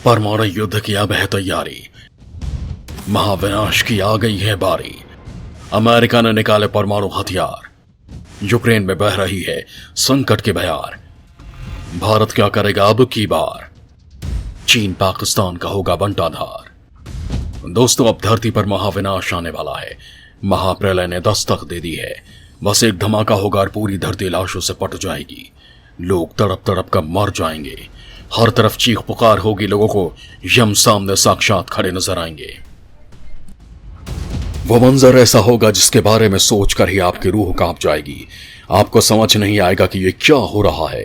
परमाणु युद्ध की अब है तैयारी। महाविनाश की आ गई है बारी। अमेरिका ने निकाले परमाणु हथियार। यूक्रेन में बह रही है संकट की बयार। भारत क्या करेगा अब की बार? चीन पाकिस्तान का होगा बंटाधार। दोस्तों, अब धरती पर महाविनाश आने वाला है। महाप्रलय ने दस्तक दे दी है। बस एक धमाका होगा और पूरी धरती लाशों से पट जाएगी। लोग तड़प तड़प कर मर जाएंगे। हर तरफ चीख पुकार होगी। लोगों को यम सामने साक्षात खड़े नजर आएंगे। वो मंजर ऐसा होगा जिसके बारे में सोचकर ही आपकी रूह कांप जाएगी। आपको समझ नहीं आएगा कि ये क्या हो रहा है।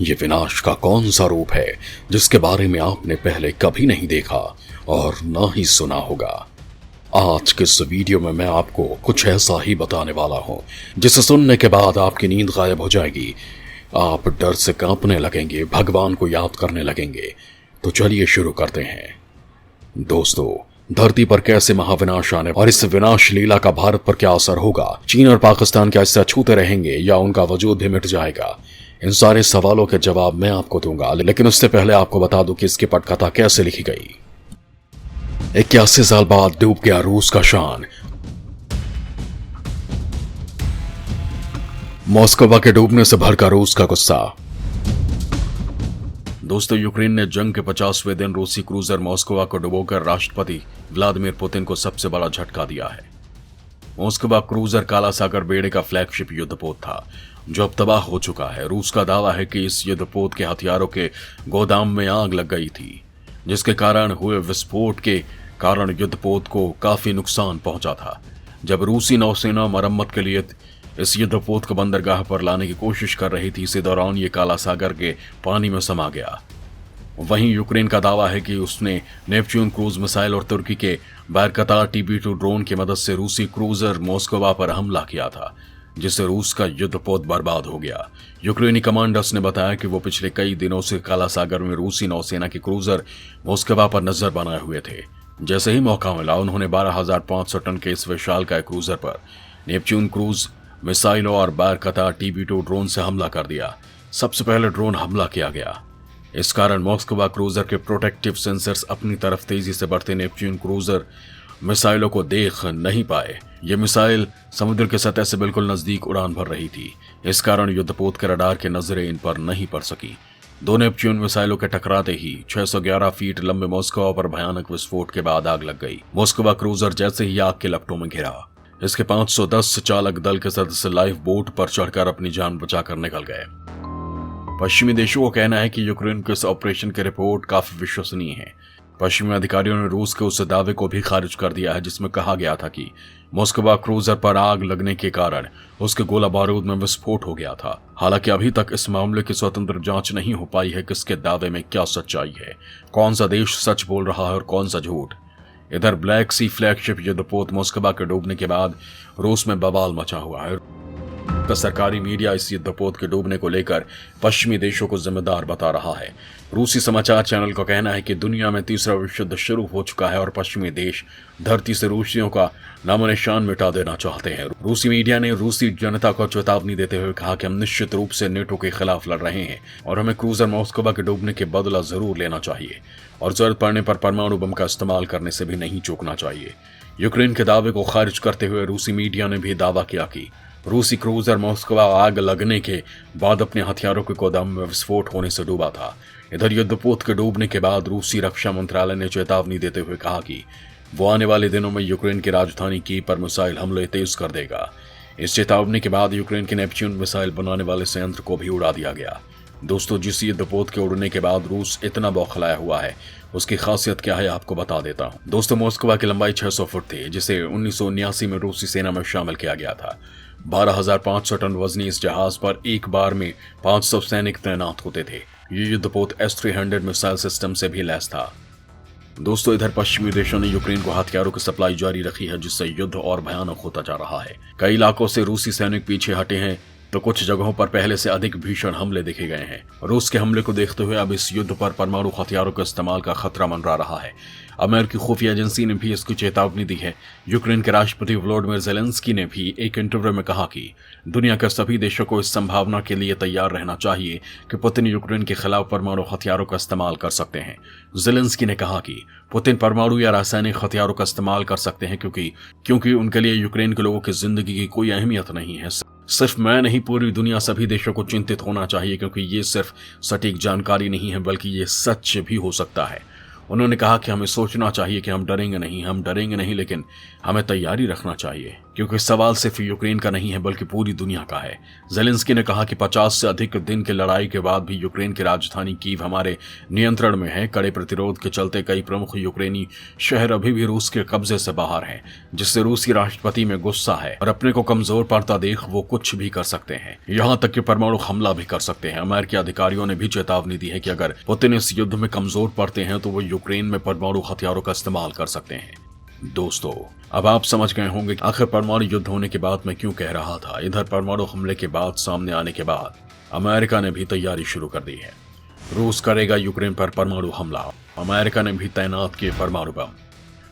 ये विनाश का कौन सा रूप है जिसके बारे में आपने पहले कभी नहीं देखा और ना ही सुना होगा। आज के इस वीडियो में मैं आपको कुछ ऐसा ही बताने वाला हूं जिसे सुनने के बाद आपकी नींद गायब हो जाएगी। आप डर से कांपने लगेंगे, भगवान को याद करने लगेंगे। तो चलिए शुरू करते हैं। दोस्तों, धरती पर कैसे महाविनाश आने और इस विनाश लीला का भारत पर क्या असर होगा? चीन और पाकिस्तान क्या इससे अछूते रहेंगे या उनका वजूद भी मिट जाएगा? इन सारे सवालों के जवाब मैं आपको दूंगा, लेकिन उससे पहले आपको बता दूं कि इसकी पटकथा कैसे लिखी गई। 81 साल बाद डूब गया रूस का शान। मॉस्को के डूबने से भड़का रूस का गुस्सा। दोस्तों, यूक्रेन ने जंग के 50वें दिन रूसी क्रूजर मॉस्को को डुबोकर राष्ट्रपति व्लादिमीर पुतिन को सबसे बड़ा झटका दिया है। मॉस्को क्रूजर काला सागर बेड़े का फ्लैगशिप युद्धपोत था जो अब तबाह हो चुका है। रूस का दावा है कि इस युद्धपोत के हथियारों के गोदाम में आग लग गई थी, जिसके कारण हुए विस्फोट के कारण युद्धपोत को काफी नुकसान पहुंचा था। जब रूसी नौसेना मरम्मत के लिए इस युद्धपोत को बंदरगाह पर लाने की कोशिश कर रही थी, इसी दौरान ये काला सागर के पानी में समा गया। वहीं यूक्रेन का दावा है कि उसने नेपच्यून क्रूज मिसाइल और तुर्की के बैरकतार TB2 ड्रोन की मदद से रूसी क्रूजर मॉस्को पर हमला किया था, जिससे रूस का युद्धपोत बर्बाद हो गया। यूक्रेनी कमांडर्स ने बताया कि वो पिछले कई दिनों से काला सागर में रूसी नौसेना के क्रूजर मॉस्को पर नजर बनाए हुए थे। जैसे ही मौका मिला, उन्होंने 12,500 टन के इस विशालकाय क्रूजर पर नेपच्यून क्रूज मिसाइलों और बैरकतार TB2 ड्रोन से हमला कर दिया। सबसे पहले ड्रोन हमला किया गया। इस कारण मॉस्को क्रूजर के प्रोटेक्टिव सेंसर्स अपनी तरफ तेजी से बढ़ते नेपच्यून क्रूजर मिसाइलों को देख नहीं पाए। ये मिसाइल समुद्र के सतह से बिल्कुल नजदीक उड़ान भर रही थी। इस कारण युद्धपोत के रडार की नजरें इन पर नहीं पड़ सकी। दो नेपच्यून मिसाइलों के टकराते ही 611 फीट लंबे मॉस्को पर भयानक विस्फोट के बाद आग लग गई। मॉस्को क्रूजर जैसे ही आग के लपटों में घिरा, इसके 510 चालक दल के सदस्य लाइफ बोट पर चढ़कर अपनी जान बचाकर निकल गए। पश्चिमी देशों का कहना है कि यूक्रेन के इस ऑपरेशन की रिपोर्ट काफी विश्वसनीय है। पश्चिमी अधिकारियों ने रूस के उस दावे को भी खारिज कर दिया है जिसमें कहा गया था कि मॉस्को क्रूजर पर आग लगने के कारण उसके गोला बारूद में विस्फोट हो गया था। हालांकि अभी तक इस मामले की स्वतंत्र जांच नहीं हो पाई है कि इसके दावे में क्या सच्चाई है, कौन सा देश सच बोल रहा है और कौन सा झूठ। इधर ब्लैक सी फ्लैगशिप युद्धपोत मॉस्को के डूबने के बाद रूस में बवाल मचा हुआ है। सरकारी मीडिया इस युद्धपोत के डूबने को लेकर पश्चिमी देशों को जिम्मेदार बता रहा है। रूसी समाचार चैनल का कहना है कि दुनिया में तीसरा विश्व युद्ध शुरू हो चुका है और पश्चिमी देश धरती से रूसियों का नामो निशान मिटा देना चाहते हैं। रूसी मीडिया ने रूसी जनता को चेतावनी देते हुए कहा कि हम निश्चित रूप से नेटो के खिलाफ लड़ रहे हैं और हमें क्रूजर मॉस्को के डूबने के बदला जरूर लेना चाहिए और जरूरत पड़ने पर परमाणु बम का इस्तेमाल करने से भी नहीं चूकना चाहिए। यूक्रेन के दावे को खारिज करते हुए रूसी मीडिया ने भी दावा किया कि रूसी क्रूजर मॉस्को आग लगने के बाद अपने हथियारों के गोदाम में विस्फोट होने से डूबा था। इधर युद्धपोत के डूबने के बाद रूसी रक्षा मंत्रालय ने चेतावनी देते हुए कहा कि वो आने वाले दिनों में यूक्रेन की राजधानी कीव पर मिसाइल हमले तेज कर देगा। इस चेतावनी के बाद यूक्रेन के नेपच्यून मिसाइल बनाने वाले संयंत्र को भी उड़ा दिया गया। दोस्तों, जिस युद्धपोत के उड़ने के बाद रूस इतना बौखलाया हुआ है, उसकी खासियत क्या है आपको बता देता हूं। दोस्तों, मॉस्को की लंबाई 600 फुट थी, जिसे 1979 में रूसी सेना में शामिल किया गया था। 12,500 टन वजनी इस जहाज पर एक बार में 500 सैनिक तैनात होते थे। ये युद्धपोत S-300 मिसाइल सिस्टम से भी लैस था। दोस्तों, इधर पश्चिमी देशों ने यूक्रेन को हथियारों की सप्लाई जारी रखी है, जिससे युद्ध और भयानक होता जा रहा है। कई इलाकों से रूसी सैनिक पीछे हटे हैं तो कुछ जगहों पर पहले से अधिक भीषण हमले देखे गए हैं। रूस के हमले को देखते हुए अब इस युद्ध पर परमाणु हथियारों के इस्तेमाल का खतरा मंडरा रहा है। अमेरिकी खुफिया एजेंसी ने भी इसकी चेतावनी दी है। यूक्रेन के राष्ट्रपति वोलोडिमिर ज़ेलेंस्की ने भी एक इंटरव्यू में कहा कि दुनिया के सभी देशों को इस संभावना के लिए तैयार रहना चाहिए कि पुतिन यूक्रेन के खिलाफ परमाणु हथियारों का इस्तेमाल कर सकते हैं। ज़ेलेंस्की ने कहा कि पुतिन परमाणु या रासायनिक हथियारों का इस्तेमाल कर सकते हैं क्योंकि उनके लिए यूक्रेन के लोगों की जिंदगी की कोई अहमियत नहीं है। सिर्फ मैं नहीं, पूरी दुनिया सभी देशों को चिंतित होना चाहिए, क्योंकि ये सिर्फ सटीक जानकारी नहीं है बल्कि ये सच भी हो सकता है। उन्होंने कहा कि हमें सोचना चाहिए कि हम डरेंगे नहीं, लेकिन हमें तैयारी रखना चाहिए, क्योंकि सवाल सिर्फ यूक्रेन का नहीं है बल्कि पूरी दुनिया का है। ज़ेलेंस्की ने कहा कि 50 से अधिक दिन की लड़ाई के बाद भी यूक्रेन की राजधानी कीव हमारे नियंत्रण में है। कड़े प्रतिरोध के चलते कई प्रमुख यूक्रेनी शहर अभी भी रूस के कब्जे से बाहर हैं, जिससे रूसी राष्ट्रपति में गुस्सा है और अपने को कमजोर पड़ता देख वो कुछ भी कर सकते हैं, यहाँ तक कि परमाणु हमला भी कर सकते हैं। अमेरिकी अधिकारियों ने भी चेतावनी दी है कि अगर पुतिन इस युद्ध में कमजोर पड़ते हैं तो वो यूक्रेन में परमाणु हथियारों का इस्तेमाल कर सकते हैं। दोस्तों, अब आप समझ गए होंगे कि आखिर परमाणु युद्ध होने के बाद मैं क्यों कह रहा था। इधर परमाणु हमले के बाद सामने आने के बाद अमेरिका ने भी तैयारी शुरू कर दी है। रूस करेगा यूक्रेन पर परमाणु हमला, अमेरिका ने भी तैनात किए परमाणु बम।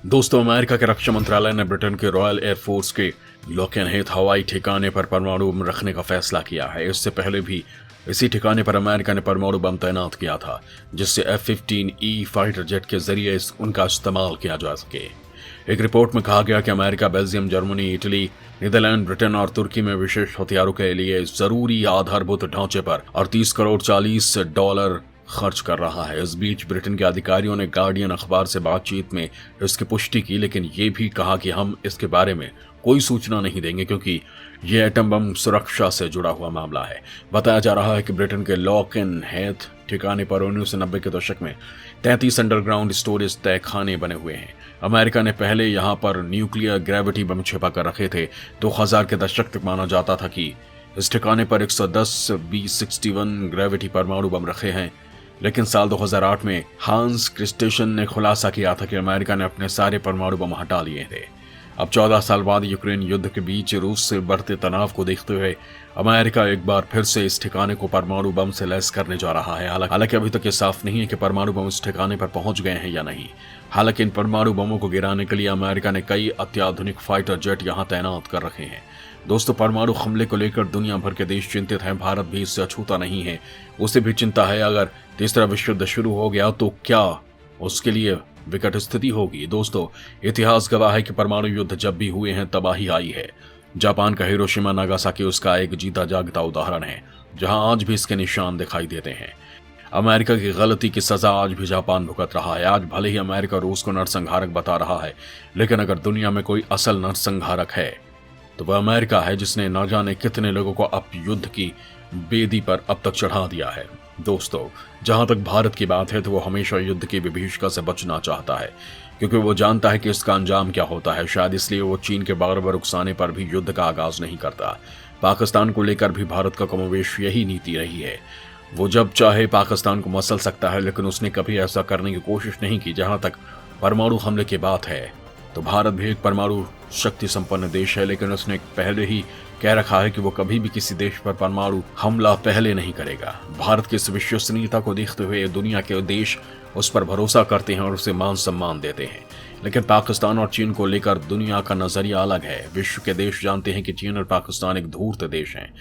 दोस्तों, अमेरिका के रक्षा मंत्रालय ने ब्रिटेन के रॉयल एयरफोर्स के लोकेनहेथ हवाई ठिकाने पर परमाणु बम रखने का फैसला किया है। इससे पहले भी इसी ठिकाने पर अमेरिका ने परमाणु बम तैनात किया था, जिससे F-15E फाइटर जेट के जरिए उनका इस्तेमाल किया जा सके। एक रिपोर्ट में कहा गया कि America Belgium, Germany, Italy, Netherlands, Britain और तुर्की में विशेष हथियारों के लिए जरूरी आधारभूत ढांचे पर 38 करोड़ 40 डॉलर खर्च कर रहा है। इस बीच ब्रिटेन के अधिकारियों ने गार्डियन अखबार से बातचीत में इसकी पुष्टि की, लेकिन ये भी कहा कि हम इसके बारे में कोई सूचना नहीं देंगे क्योंकि ये एटम बम सुरक्षा से जुड़ा हुआ मामला है। बताया जा रहा है कि ब्रिटेन के लोकेनहेथ ठिकाने पर 1990 के दशक में 33 अंडरग्राउंड स्टोरेज तहखाने बने हुए हैं। अमेरिका ने पहले यहाँ पर न्यूक्लियर ग्रेविटी बम छिपा कर रखे थे। 2000 के दशक तक माना जाता था कि इस ठिकाने पर 110 B-61 ग्रेविटी परमाणु बम रखे हैं, लेकिन साल 2008 में हांस क्रिस्टेशन ने खुलासा किया था कि अमेरिका ने अपने सारे परमाणु बम हटा लिए थे। अब 14 साल बाद यूक्रेन युद्ध के बीच रूस से बढ़ते तनाव को देखते हुए अमेरिका एक बार फिर से इस ठिकाने को परमाणु बम से लैस करने जा रहा है। हालांकि अभी तक ये साफ नहीं है कि परमाणु बम इस ठिकाने पर पहुंच गए हैं या नहीं। हालांकि इन परमाणु बमों को गिराने के लिए अमेरिका ने कई अत्याधुनिक फाइटर जेट यहां तैनात कर रखे हैं। दोस्तों, परमाणु हमले को लेकर दुनिया भर के देश चिंतित हैं। भारत भी इससे अछूता नहीं है। उसे भी चिंता है, अगर तीसरा विश्व युद्ध शुरू हो गया तो क्या उसके लिए विकट स्थिति होगी। दोस्तों, इतिहास गवाह है कि परमाणु युद्ध जब भी हुए हैं तबाही आई है। जापान का हिरोशिमा नागासाकी उसका एक जीता जागता उदाहरण है, जहां आज भी इसके निशान दिखाई देते हैं। अमेरिका की गलती की सजा आज भी जापान भुगत रहा है। आज भले ही अमेरिका रूस को नरसंहारक बता रहा है, लेकिन अगर दुनिया में कोई असल नरसंहारक है तो वह अमेरिका है, जिसने न जाने कितने लोगों को अब युद्ध की बेदी पर अब तक चढ़ा दिया है। दोस्तों, जहां तक भारत की बात है तो वो हमेशा युद्ध की विभीषिका से बचना चाहता है, क्योंकि वो जानता है कि इसका अंजाम क्या होता है। शायद इसलिए वो चीन के बार बार उकसाने पर भी युद्ध का आगाज नहीं करता। पाकिस्तान को लेकर भी भारत का कमोवेश यही नीति रही है। वो जब चाहे पाकिस्तान को मसल सकता है, लेकिन उसने कभी ऐसा करने की कोशिश नहीं की। जहां तक परमाणु हमले की बात है तो भारत भी एक परमाणु शक्ति संपन्न देश है, लेकिन उसने पहले ही कह रखा है कि वो कभी भी किसी देश पर परमाणु हमला पहले नहीं करेगा। भारत की इस विश्वसनीयता को देखते हुए दुनिया के देश उस पर भरोसा करते हैं और उसे मान सम्मान देते हैं। लेकिन पाकिस्तान और चीन को लेकर दुनिया का नजरिया अलग है। विश्व के देश जानते हैं कि चीन और पाकिस्तान एक धूर्त देश हैं,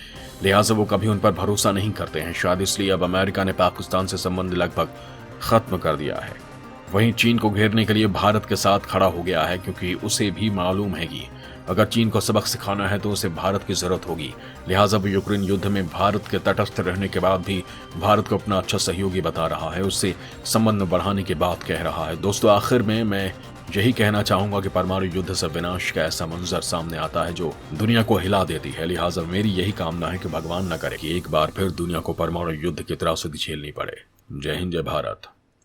लिहाजा वो कभी उन पर भरोसा नहीं करते हैं। शायद इसलिए अब अमेरिका ने पाकिस्तान से संबंध लगभग खत्म कर दिया है। वहीं चीन को घेरने के लिए भारत के साथ खड़ा हो गया है, क्योंकि उसे भी मालूम है कि अगर चीन को सबक सिखाना है तो उसे भारत की जरूरत होगी। लिहाजा वो यूक्रेन युद्ध में भारत के तटस्थ रहने के बाद भी भारत को अपना अच्छा सहयोगी बता रहा है, उससे संबंध बढ़ाने की बात कह रहा है। दोस्तों, आखिर में मैं यही कहना चाहूंगा कि परमाणु युद्ध से विनाश का ऐसा मंजर सामने आता है जो दुनिया को हिला देती है। लिहाजा मेरी यही कामना है कि भगवान न करे कि एक बार फिर दुनिया को परमाणु युद्ध की त्रासदी झेलनी पड़े। जय हिंद, जय भारत।